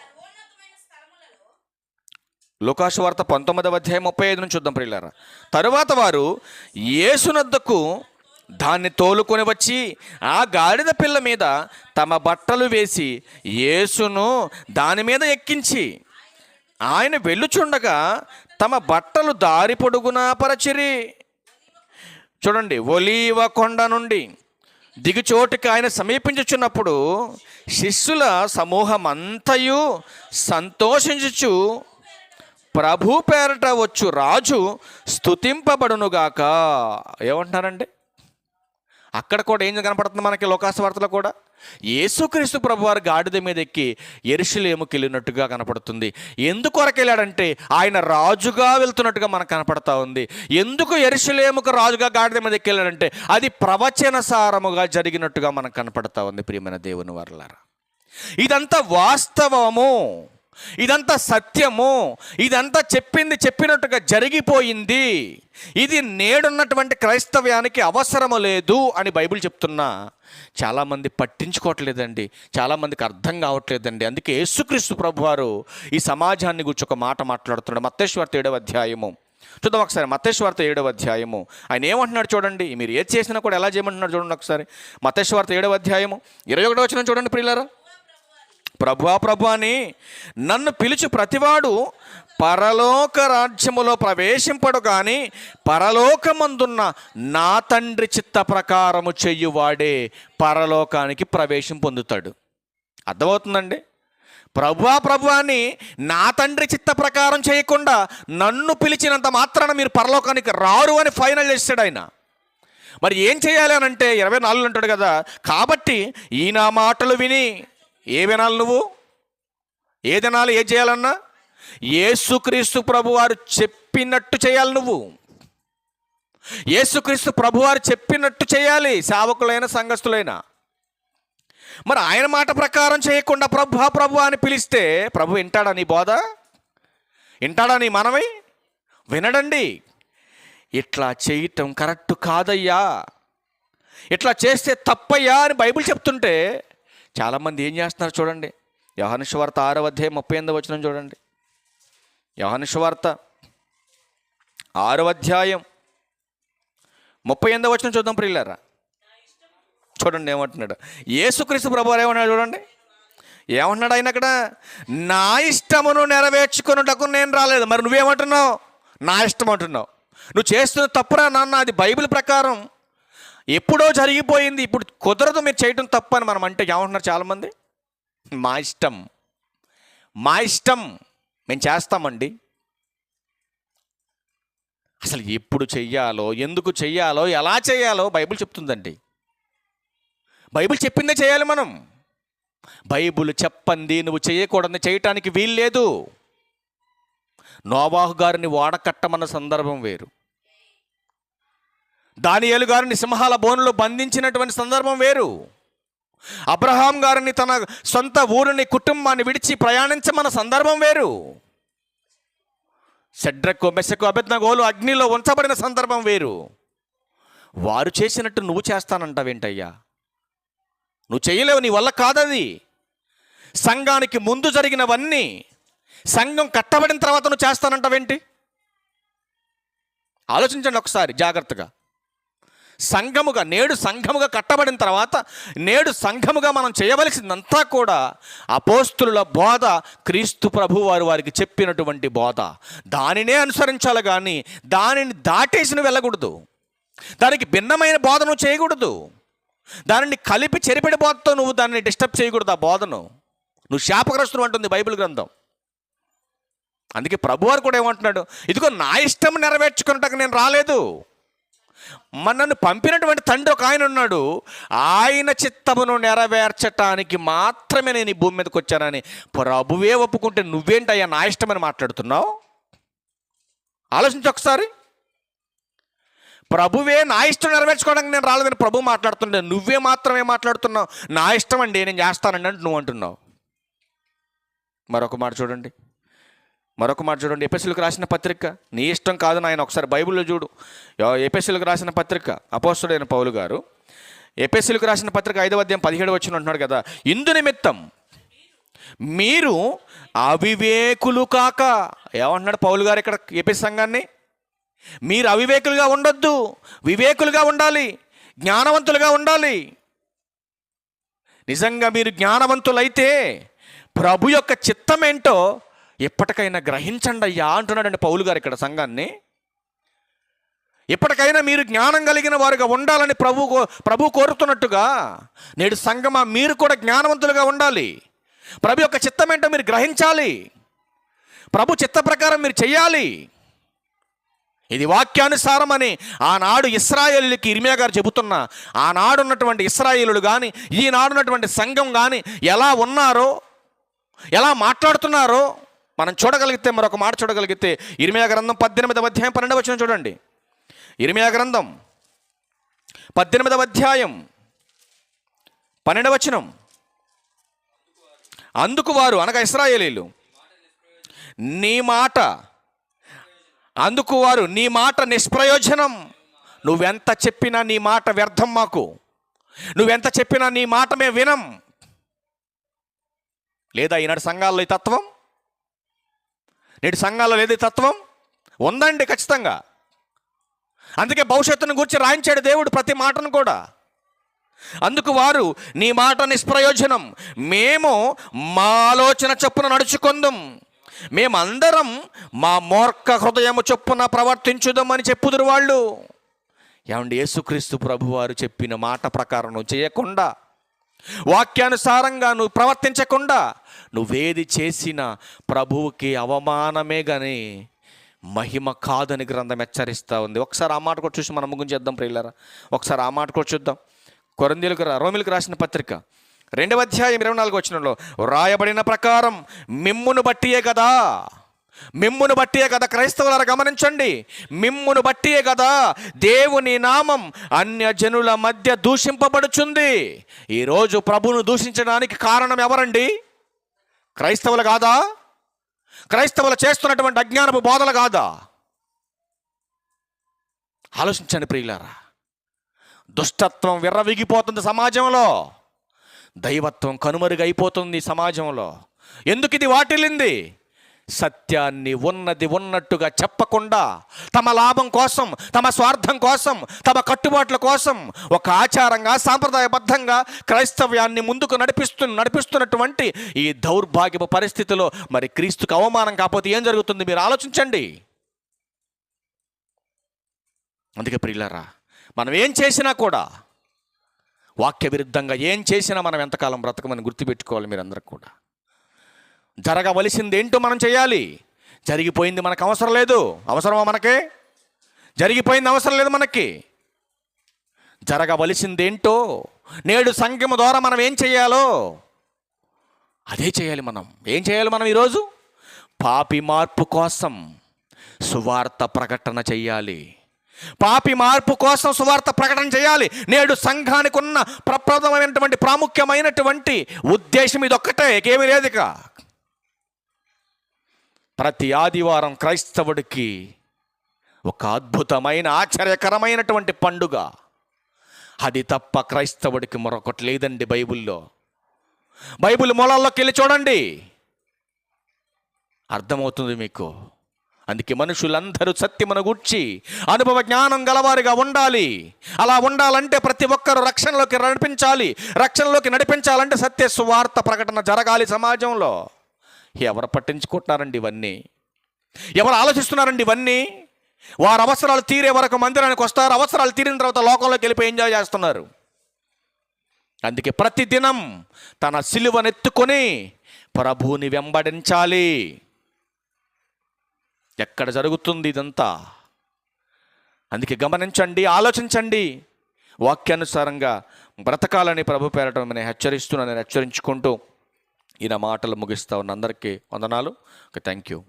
లూకాసు వార్త 19వ అధ్యాయం 35 నుంచి చూద్దాం ప్రియులారా. తరువాత వారు యేసునద్దకు దాన్ని తోలుకొని వచ్చి ఆ గాడిద పిల్ల మీద తమ బట్టలు వేసి యేసును దాని మీద ఎక్కించి ఆయన వెళ్ళుచుండగా తమ బట్టలు దారి పొడుగునా పరచిరి. చూడండి, ఒలీవ కొండ నుండి దిగుచోటికి ఆయన సమీపించుచున్నప్పుడు శిష్యుల సమూహం అంతయు సంతోషించుచు ప్రభు పేరట వచ్చు రాజు స్తుతింపబడునుగాక. ఏమంటున్నారండి? అక్కడ కూడా ఏం కనపడుతుంది మనకి లోకాసు వార్తలో కూడా? యేసుక్రీస్తు ప్రభువారు గాడిద మీద ఎక్కి యెరూషలేముకి వెళ్ళినట్టుగా కనపడుతుంది. ఎందుకొరకు వెళ్ళాడంటే ఆయన రాజుగా వెళ్తున్నట్టుగా మనకు కనపడతా ఉంది. ఎందుకు యెరూషలేముకు రాజుగా గాడిద మీద ఎక్కి వెళ్ళాడంటే అది ప్రవచన సారముగా జరిగినట్టుగా మనకు కనపడతా ఉంది. ప్రియమైన దేవుని వారలారా, ఇదంతా వాస్తవము, ఇదంతా సత్యము, ఇదంతా చెప్పినట్టుగా జరిగిపోయింది. ఇది నేడున్నటువంటి క్రైస్తవ్యానికి అవసరము లేదు అని బైబిల్ చెప్తున్నా చాలామంది పట్టించుకోవట్లేదండి, చాలామందికి అర్థం కావట్లేదండి. అందుకే యేసుక్రీస్తు ప్రభువారు ఈ సమాజాన్ని గురించి ఒక మాట మాట్లాడుతున్నాడు. మత్తయి వార్త 7వ అధ్యాయము చూద్దాం ఒకసారి. మత్తయి వార్త 7వ అధ్యాయము ఆయన ఏమంటున్నాడు చూడండి. మీరు ఏది చేసినా కూడా ఎలా చేయమంటున్నాడు చూడండి ఒకసారి. మత్తయి వార్త 7వ అధ్యాయము 21వ వచనం చూడండి ప్రియులారా. ప్రభువా ప్రభువా అని నన్ను పిలుచు ప్రతివాడు పరలోక రాజ్యములో ప్రవేశింపడు కానీ పరలోకమందున్న నా తండ్రి చిత్త ప్రకారము చెయ్యువాడే పరలోకానికి ప్రవేశం పొందుతాడు. అర్థమవుతుందండి? ప్రభువా ప్రభువా అని నా తండ్రి చిత్త ప్రకారం చేయకుండా నన్ను పిలిచినంత మాత్రాన మీరు పరలోకానికి రారు అని ఫైనల్ చేస్తాడు ఆయన. మరి ఏం చేయాలి అని అంటే 24 అంటాడు కదా. కాబట్టి ఈ నా మాటలు విని ఏ వినాలి? నువ్వు ఏ దినాలు ఏం చేయాలన్నా యేసుక్రీస్తు ప్రభువారు చెప్పినట్టు చేయాలి. నువ్వు యేసుక్రీస్తు ప్రభువారు చెప్పినట్టు చేయాలి, సేవకులైన సంఘస్థులైన. మరి ఆయన మాట ప్రకారం చేయకుండా ప్రభువా ప్రభువా అని పిలిస్తే ప్రభు వింటాడా నీ బోధ? వింటాడా నీ మనవి? వినడండి. ఇట్లా చేయటం కరెక్ట్ కాదయ్యా, ఇట్లా చేస్తే తప్పయ్యా అని బైబిల్ చెప్తుంటే చాలామంది ఏం చేస్తున్నారు చూడండి. యోహాను సువార్త 6వ అధ్యాయం 38వ వచనం చూడండి. యోహాను సువార్త 6వ అధ్యాయం 38వ వచనం చూద్దాం ప్రియులారా. చూడండి ఏమంటున్నాడు యేసుక్రీస్తు ప్రభువారు. ఏమన్నాడు చూడండి, ఏమంటున్నాడు ఆయన అక్కడ? నా ఇష్టమును నెరవేర్చుకున్నటకు నేను రాలేదు. మరి నువ్వేమంటున్నావు? నా ఇష్టం అంటున్నావు. నువ్వు చేస్తున్న తప్పురా నాన్న, అది బైబిల్ ప్రకారం ఎప్పుడో జరిగిపోయింది, ఇప్పుడు కుదరదు, మీరు చేయటం తప్పు అని మనం అంటే ఏమంటున్నారు చాలామంది? మా ఇష్టం, మా ఇష్టం, మేము చేస్తామండి. అసలు ఎప్పుడు చెయ్యాలో, ఎందుకు చెయ్యాలో, ఎలా చేయాలో బైబిల్ చెప్తుందండి. బైబిల్ చెప్పిందే చేయాలి మనం. బైబిల్ చెప్పండి నువ్వు చేయకూడదని చేయటానికి వీల్లేదు. నోవాహు గారిని ఓడకట్టమన్న సందర్భం వేరు, దానియేలు గారిని సింహాల బోనులో బంధించినటువంటి సందర్భం వేరు, అబ్రహాం గారిని తన సొంత ఊరిని కుటుంబాన్ని విడిచి ప్రయాణించమన్న సందర్భం వేరు, షడ్రకు మెషకు అబేద్నెగోలు అగ్నిలో ఉంచబడిన సందర్భం వేరు. వారు చేసినట్టు నువ్వు చేస్తానంటావేంటయ్యా? నువ్వు చేయలేవు, నీ వల్ల కాదది. సంఘానికి ముందు జరిగినవన్నీ సంఘం కట్టబడిన తర్వాత నువ్వు చేస్తానంటావేంటి? ఆలోచించండి ఒకసారి జాగ్రత్తగా. నేడు సంఘముగా కట్టబడిన తర్వాత నేడు సంఘముగా మనం చేయవలసిందంతా కూడా అపోస్తుల బోధ, క్రీస్తు ప్రభు వారికి చెప్పినటువంటి బోధ. దానినే అనుసరించాలి కానీ దానిని దాటేసి నువ్వు వెళ్ళకూడదు. దానికి భిన్నమైన బోధ నువ్వు చేయకూడదు. దానిని కలిపి చెరిపెడి బోధతో నువ్వు దాన్ని డిస్టర్బ్ చేయకూడదు. ఆ బోధను నువ్వు శాపగ్రస్తుడు అంటుంది బైబిల్ గ్రంథం. అందుకే ప్రభువారు కూడా ఏమంటున్నాడు, ఇదిగో నా ఇష్టం నెరవేర్చుకున్నట్టుగా నేను రాలేదు, నన్ను పంపినటువంటి తండ్రి ఒక ఆయన ఉన్నాడు, ఆయన చిత్తమును నెరవేర్చటానికి మాత్రమే నేను ఈ భూమి మీదకి వచ్చానని ప్రభువే ఒప్పుకుంటే నువ్వేంటయ్యా నా ఇష్టమని మాట్లాడుతున్నావు? ఆలోచించి ఒకసారి. ప్రభువే నా ఇష్టం నెరవేర్చుకోవడానికి నేను రాలేదని ప్రభు మాట్లాడుతుంటే నువ్వే మాత్రమే మాట్లాడుతున్నావు. నా ఇష్టం అండి, నేను చేస్తానండి అంటే నువ్వు అంటున్నావు. మరొక మాట చూడండి, ఎఫెసీయులకు రాసిన పత్రిక. నీ ఇష్టం కాదు నాయన, ఒకసారి బైబిల్లో చూడు. ఎఫెసీయులకు రాసిన పత్రిక అపోస్తలుడైన పౌలు గారు ఎఫెసీయులకు రాసిన పత్రిక 5వ అధ్యాయం 17 వచనం అంటున్నాడు కదా, ఇందు నిమిత్తం మీరు అవివేకులు కాక. ఏమంటున్నాడు పౌలు గారు ఇక్కడ ఎఫెసీ సంఘాన్ని? మీరు అవివేకులుగా ఉండొద్దు, వివేకులుగా ఉండాలి, జ్ఞానవంతులుగా ఉండాలి. నిజంగా మీరు జ్ఞానవంతులైతే ప్రభు యొక్క చిత్తం ఏంటో ఎప్పటికైనా గ్రహించండి అయ్యా అంటున్నాడండి పౌలు గారు ఇక్కడ సంఘాన్ని. ఎప్పటికైనా మీరు జ్ఞానం కలిగిన వారుగా ఉండాలని ప్రభు కోరుతున్నట్టుగా నేడు సంఘమా మీరు కూడా జ్ఞానవంతులుగా ఉండాలి. ప్రభు యొక్క చిత్తం ఏంటో మీరు గ్రహించాలి, ప్రభు చిత్త ప్రకారం మీరు చెయ్యాలి. ఇది వాక్యానుసారం అని ఆనాడు ఇశ్రాయేలుకి ఇర్మియా గారు చెబుతున్నా, ఆనాడు ఉన్నటువంటి ఇశ్రాయేలులు కానీ ఈనాడున్నటువంటి సంఘం కానీ ఎలా ఉన్నారో, ఎలా మాట్లాడుతున్నారో మనం చూడగలిగితే, మరొక మాట చూడగలిగితే ఇర్మియా గ్రంథం 18వ అధ్యాయం 12వ వచనం చూడండి. ఇర్మియా గ్రంథం 18వ అధ్యాయం 12వ వచనం. అందుకు వారు, అనగా ఇశ్రాయేలీలు, అందుకు వారు నీ మాట నిష్ప్రయోజనం. నువ్వెంత చెప్పినా నీ మాట వ్యర్థం, మాకు నువ్వెంత చెప్పినా నీ మాట మేము వినం. లేదా ఈనాడు సంఘాల్లో ఈ తత్వం? నేటి సంఘాల్లో లేదు ఈ తత్వం? ఉందండి ఖచ్చితంగా. అందుకే భవిష్యత్తును గురించి రాయించాడు దేవుడు ప్రతి మాటను కూడా. అందుకు వారు నీ మాట నిష్ప్రయోజనం, మేము మా ఆలోచన చొప్పున నడుచుకుందాం, మేమందరం మా మూర్ఖ హృదయము చొప్పున ప్రవర్తించుదామని చెప్పుదురు వాళ్ళు. ఏమండి, యేసుక్రీస్తు ప్రభువారు చెప్పిన మాట ప్రకారం నువ్వు చేయకుండా, వాక్యానుసారంగా నువ్వు ప్రవర్తించకుండా నువ్వేది చేసినా ప్రభువుకి అవమానమే కానీ మహిమ కాదని గ్రంథం హెచ్చరిస్తూ ఉంది. ఒకసారి ఆ మాట కూడా చూసి మనం ముగించేద్దాం ప్రియులారా. ఒకసారి ఆ మాట కూడా చూద్దాం. రోమిలకు రాసిన పత్రిక 2వ అధ్యాయం 24వ వచనంలో రాయబడిన ప్రకారం మిమ్మును బట్టియే కదా క్రైస్తవులారా గమనించండి, మిమ్మును బట్టియే కదా దేవుని నామం అన్యజనుల మధ్య దూషింపబడుచుంది. ఈరోజు ప్రభువును దూషించడానికి కారణం ఎవరండి? క్రైస్తవులు కాదా? క్రైస్తవులు చేస్తున్నటువంటి అజ్ఞానపు బోధలు కాదా? ఆలోచించండి ప్రియులారా. దుష్టత్వం విర్రవీగిపోతుంది సమాజంలో, దైవత్వం కనుమరుగైపోతుంది సమాజంలో. ఎందుకు ఇది వాటిల్లింది? సత్యాన్ని ఉన్నది ఉన్నట్టుగా చెప్పకుండా తమ లాభం కోసం, తమ స్వార్థం కోసం, తమ కట్టుబాట్ల కోసం ఒక ఆచారంగా, సాంప్రదాయబద్ధంగా క్రైస్తవ్యాన్ని ముందుకు నడిపిస్తున్నటువంటి ఈ దౌర్భాగ్యపు పరిస్థితిలో మరి క్రీస్తుకు అవమానం కాకపోతే ఏం జరుగుతుంది మీరు ఆలోచించండి. అందుకే ప్రియులారా, మనం ఏం చేసినా కూడా, వాక్య విరుద్ధంగా ఏం చేసినా మనం ఎంతకాలం బ్రతకమని గుర్తుపెట్టుకోవాలి మీరందరూ కూడా. జరగవలసింది ఏంటో మనం చేయాలి. జరిగిపోయింది మనకు అవసరం లేదు. అవసరమా మనకే? జరిగిపోయింది అవసరం లేదు మనకి. జరగవలసింది ఏంటో, నేడు సంఘం ద్వారా మనం ఏం చేయాలో అదే చేయాలి. ఏం చేయాలి మనం ఈరోజు? పాపి మార్పు కోసం సువార్త ప్రకటన చేయాలి. పాపి మార్పు కోసం సువార్త ప్రకటన చేయాలి. నేడు సంఘానికి ఉన్న ప్రప్రదమైనటువంటి ప్రాముఖ్యమైనటువంటి ఉద్దేశం ఇదొక్కటే, ఏమీ లేదు. ఇక ప్రతి ఆదివారం క్రైస్తవుడికి ఒక అద్భుతమైన ఆశ్చర్యకరమైనటువంటి పండుగ. అది తప్ప క్రైస్తవుడికి మరొకటి లేదండి బైబిల్లో. బైబిల్ మూలాల్లోకి వెళ్ళి చూడండి, అర్థమవుతుంది మీకు. అందుకే మనుషులందరూ సత్యమును గూర్చి అనుభవ జ్ఞానం గలవారిగా ఉండాలి. అలా ఉండాలంటే ప్రతి ఒక్కరూ రక్షణలోకి నడిపించాలంటే సత్య సువార్త ప్రకటన జరగాలి సమాజంలో. ఎవరు పట్టించుకుంటున్నారండి ఇవన్నీ? ఎవరు ఆలోచిస్తున్నారండి ఇవన్నీ? వారు అవసరాలు తీరే వరకు మందిరానికి వస్తారు, అవసరాలు తీరిన తర్వాత లోకంలోకి వెళ్ళిపోయి ఎంజాయ్ చేస్తున్నారు. అందుకే ప్రతిదినం తన సిలువనెత్తుకొని ప్రభువుని వెంబడించాలి. ఎక్కడ జరుగుతుంది ఇదంతా? అందుకే గమనించండి, ఆలోచించండి, వాక్యానుసారంగా బ్రతకాలని ప్రభు పేరట నేను హెచ్చరిస్తున్నాను. నేను హెచ్చరించుకుంటూ ఈ నా మాటలు ముగిస్తా ఉన్న అందరికీ వందనాలు. Thank you.